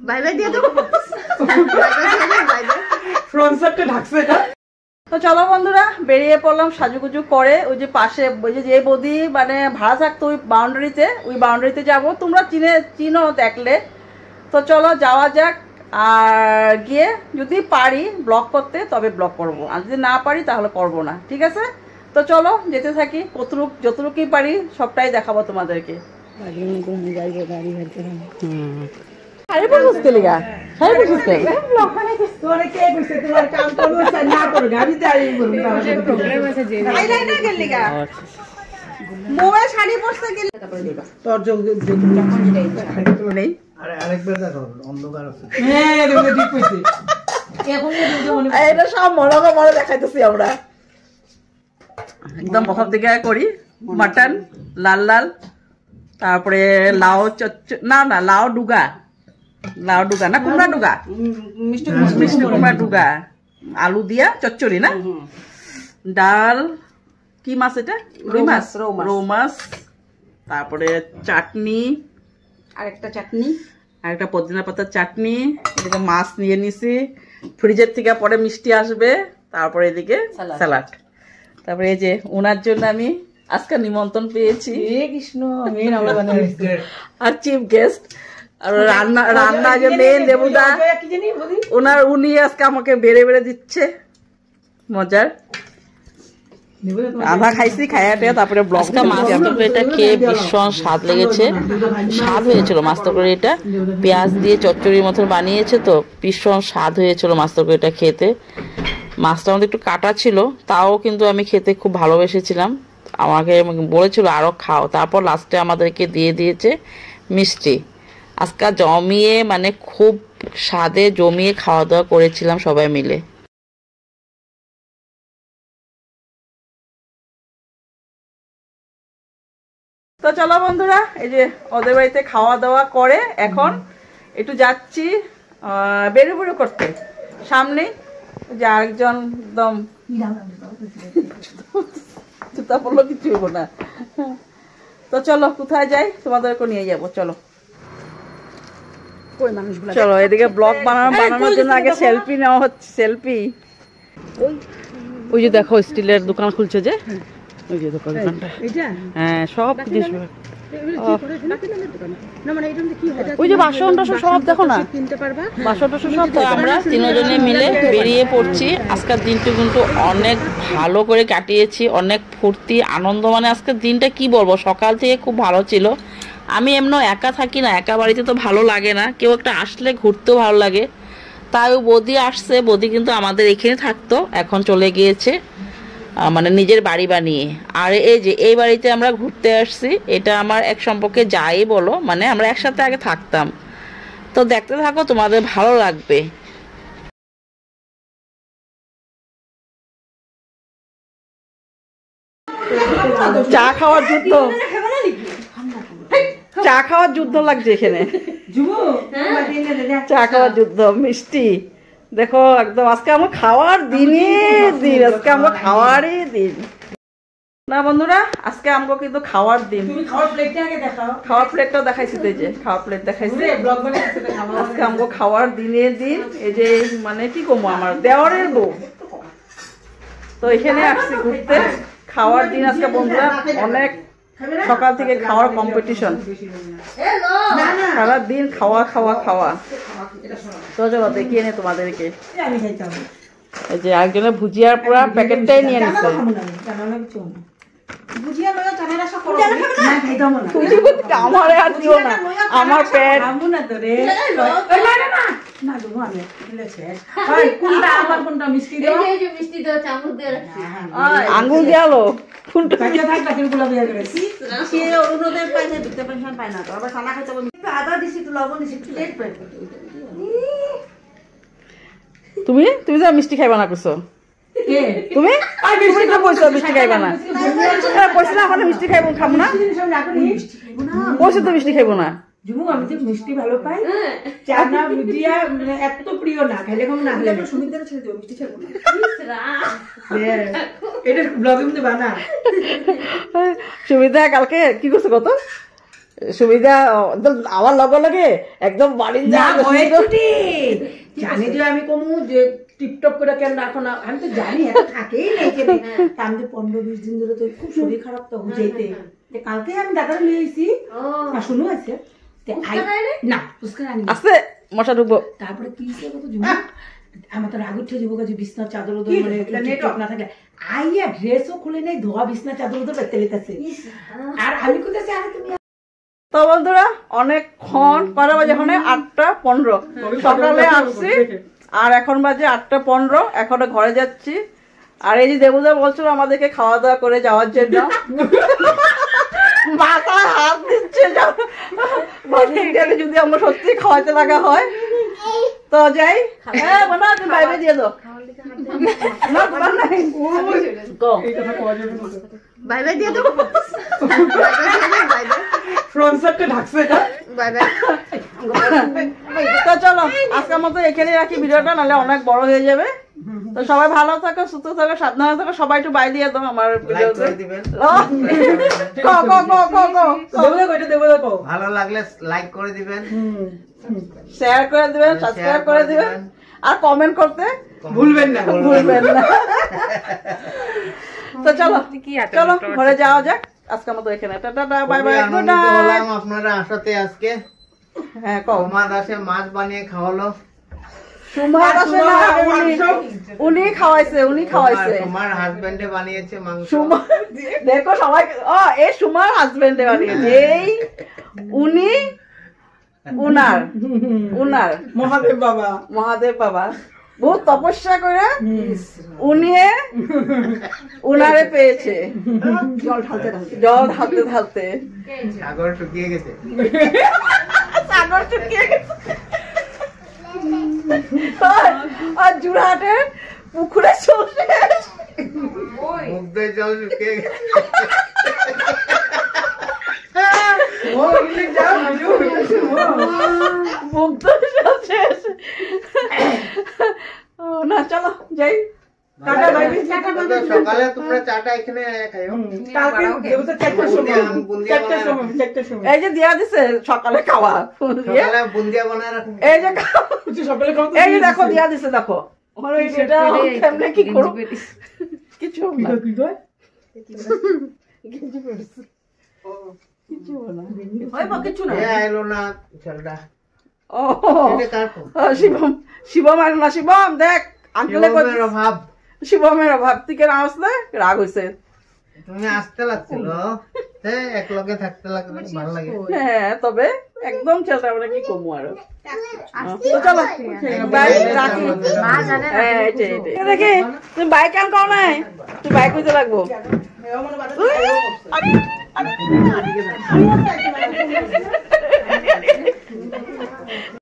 Bye bye দিয়ে দেবো। তো চলো বন্ধুরা, বেরিয়ে পড়লাম সাজুগুজু করে। ওই যে পাশে ওই যে বৌদি মানে ভাড়া থাকতো ওই বাউন্ডারিতে যাবো। তোমরা চিনো দেখলে। তো চলো যাওয়া যাক। আর গিয়ে যদি পারি ব্লগ করতে তবে ব্লগ করব, আর যদি না পারি তাহলে করব না। ঠিক আছে, তো চলো যেতে থাকি। যতটুকুই পারি সবটাই দেখাবো তোমাদেরকে। মোবাইল শাড়ি পরতে গেলে এটা সব মনে দেখাইতেছি আমরা। একদম প্রথম দিকে করি মাটন লাল লাল, তারপরে লাউ না লাউ ডুগা না কুমড়া ডুগা, মিষ্টি কুমড়া ডুগা, আলু দিয়া চচ্চড়ি না, ডাল, কি মাছ এটা, রৌ মাছ, তারপরে চাটনি, আরেকটা পুদিনা পাতার চাটনি, এদিকে মাছ নিয়ে নিছি ফ্রিজের থেকে, পরে মিষ্টি আসবে, তারপরে এদিকে স্যালাড। তারপরে এই যে ওনার জন্য আমি আজকে নিমন্ত্রণ পেয়েছি, আর চিফ গেস্ট, আর রান্না যে মেন দেবুদা উনি আজকে আমাকে বেড়ে দিচ্ছে মজার। আধা খাইছি, খাইয়া তারপরে ব্লগটা। মাছ তরকারিটা খেয়ে ভীষণ স্বাদ লেগেছে, স্বাদ হয়েছিল মাছ তরকারিটা। পেঁয়াজ দিয়ে চচ্চড়ির মতন বানিয়েছে, তো ভীষণ স্বাদ হয়েছিল মাছ তরকারিটা খেতে। মাছটা আমাদের একটু কাটা ছিল, তাও কিন্তু আমি খেতে খুব ভালোবেসেছিলাম। আমাকে বলেছিল আরো খাও। তারপর লাস্টে আমাদেরকে দিয়ে দিয়েছে মিষ্টি। আজকে জমিয়ে মানে খুব স্বাদে জমিয়ে খাওয়া দাওয়া করেছিলাম সবাই মিলে। তো চলো বন্ধুরা, এই যে ওদের বাড়িতে খাওয়া দাওয়া করে এখন একটু যাচ্ছি বেরু করতে। সামনে যে আরেকজন একদম জুতা পড়লো, কিছু হবো না। তো চলো কোথায় যাই তোমাদেরকে নিয়ে যাবো। চলো চলো এদিকে ব্লগ বানানোর জন্য আগে সেলফি নেওয়া হচ্ছে। সেলফি ওই যে দেখো স্টিলের দোকান খুলছে যে, ওই যে দোকানটা, হ্যাঁ সব জিনিস, ওই যে বাসন টাসন সব দেখো না, বাসন টাসন সব। আমরা তিনজনে মিলে বেরিয়ে পড়ছি। আজকের দিনটা কিন্তু অনেক ভালো করে কাটিয়েছি, অনেক ফুর্তি আনন্দ। মানে আজকের দিনটা কি বলবো, সকাল থেকে খুব ভালো ছিল। আমি এমন একা থাকি না, একা বাড়িতে তো ভালো লাগে না, কেউ একটা আসলে ঘুরতেও ভালো লাগে। তাই বৌদি আসছে, বৌদি কিন্তু আমাদের এখানে থাকতো, এখন চলে গিয়েছে মানে নিজের বাড়ি বানিয়ে। আর এই যে এই বাড়িতে আমরা ঘুরতে আসছি, এটা আমার এক সম্পর্কে যাই বলো, মানে আমরা একসাথে আগে থাকতাম। তো দেখতে থাকো, তোমাদের ভালো লাগবে। চা খাওয়ার যুদ্ধ লাগছে এখানে, চা খাওয়ার যুদ্ধ। মিষ্টি দেখো একদম, আজকে আমার খাওয়ার দিন, আজকে আমরা খাওয়ারই দিন না বন্ধুরা, আজকে আমরা কিন্তু খাওয়ার দিন। খাওয়ার প্লেটটাও দেখাইছি, তো এই যে খাওয়ার প্লেট দেখাইছি। আজকে আমরা খাওয়ার দিনের দিন। এই যে মানে কি কমো, আমার দেওয়ারের বউ, তো এখানে আসছি ঘুরতে। খাওয়ার দিন আজকে বন্ধুরা, অনেক সকাল থেকে খাওয়ার কম্পিটিশন, সারা দিন খাওয়া। তো চলো দেখিয়ে নে তোমাদেরকে। এই যে একজনের ভুজিয়ার পুরা প্যাকেটটাই নিয়ে নিচ্ছে। আমার আর দিও না, আমার পেট আঙ্গুল দিয়ালো তুমি যা মিষ্টি খাইবা না করছো, তুমি মিষ্টি খাইবা না, কইছো না আমাদের মিষ্টি খাইব খাবো না, কইছো তো মিষ্টি খাইবো না। আমি তো মিষ্টি ভালো পাই, চানা ভুজিয়া এত প্রিয় না, খাইলে খাবো না, খাইলে সুমিত্রা ছেড়ে দেবো, মিষ্টি খাবো না। এটা ব্লগের মধ্যে বানা। সুমিত্রা কালকে কি করছো কত সুবিধা একদম আমার লগে লগে একদম বাড়ির জানি যে আমি কমু যে টিপটপ করে কেন রাখো না, আমি তো জানি এটা থাকেই না এখানে। আমি তো 15-20 দিন ধরে তো খুব শরীর খারাপ তো বুঝাইতে, কালকে আমি ডাক্তার নিয়ে এসেছি শুনু আছে না পুষ্কার আনি আছে মশা ঢুকবো। তারপরে কি কত আমার তো রাগ উঠে যাবো যে বিছনা চাদর মানে নেটওয়ার্ক না থাকলে আইয়া ড্রেসও খুলে নেই, ধোয়া বিছনা চাদর পেতে লিতেছে। আর আমি কোথায় আরে তুমি তো বন্ধুরা অনেকক্ষণ কটা বাজে, এখন 8:15 সকালে আসছি আর এখন বাজে 8:15, এখনো ঘরে যাচ্ছি। আর এই যে দেবুদা বলছিল আমাদেরকে খাওয়া দাওয়া করে যাওয়ার জন্য, মাথায় হাত দিচ্ছে যদি আমরা সত্যি খাওয়াতে লাগা হয় তো যাই। হ্যাঁ মনে হয় বাইরে দিয়ে দাও, বাইরে দিয়ে দেবো, তো চলো আজকের মতো এখানে রাখি ভিডিওটা, নাহলে অনেক বড় হয়ে যাবে। তো সবাই ভালো থাকো, সুস্থ থাকো, সাবধানে থাকো। সবাই একটু বাই দিয়ে দাও আমার ভিডিওতে। ভালো লাগলে লাইক করে দিবেন, শেয়ার করে দিবেন, সাবস্ক্রাইব করে দিবেন আর কমেন্ট করতে ভুলবেন না। তো চলো চলো ঘরে যাওয়া যাক আজকের মতো এখানে। Tata bye bye, good night. আপনারা আসাতে আজকে হ্যাঁ কমা দাসে মাছ বানিয়ে খাওয়ালো। সুমা দাসে না, উনি খাওয়াইছে, উনি খাওয়াইছে। তোমার হাজবেন্ডে বানিয়েছে মাংস। সুমা দেখো সবাই, এই সুমার হাজবেন্ডে বানিয়েছে, এই উনি উনার মহাদেব বাবা বহুত তপস্যা করে উনি উনারে পেয়েছে, জল ঢালতে ঢালতে সাগর শুকিয়ে গেছে, সাগর শুকিয়ে গেছে। আর জুড়হাটের পুকুরে চলছে, মুগ্ধের জল শুকিয়ে গেছে। না চলো যাই। সকালে তোমরা চাটা এখানে খাইও, এই যে দিয়া দিছে সকালে খাওয়া, বুন্দিয়া বানায় রাখুন। এই যে এই যে দেখো দিয়া দিছে, দেখো কি করো কিছু শিবম আর না, শিবম দেখ আঙ্কেলের অভাব, শিবমের অভাব থেকে না আসলে রাগ হয়েছে। তুমি আসতে লাগছিল, এক লগে থাকতে লাগবে ভালো লাগে। হ্যাঁ তবে একদম ছেলেটা আমরা কি কমু আরো। তো চলো বাই রাখি। দেখি তুমি বাইক আন কও নাই, তুই বাইক হইতে লাগবো। আরে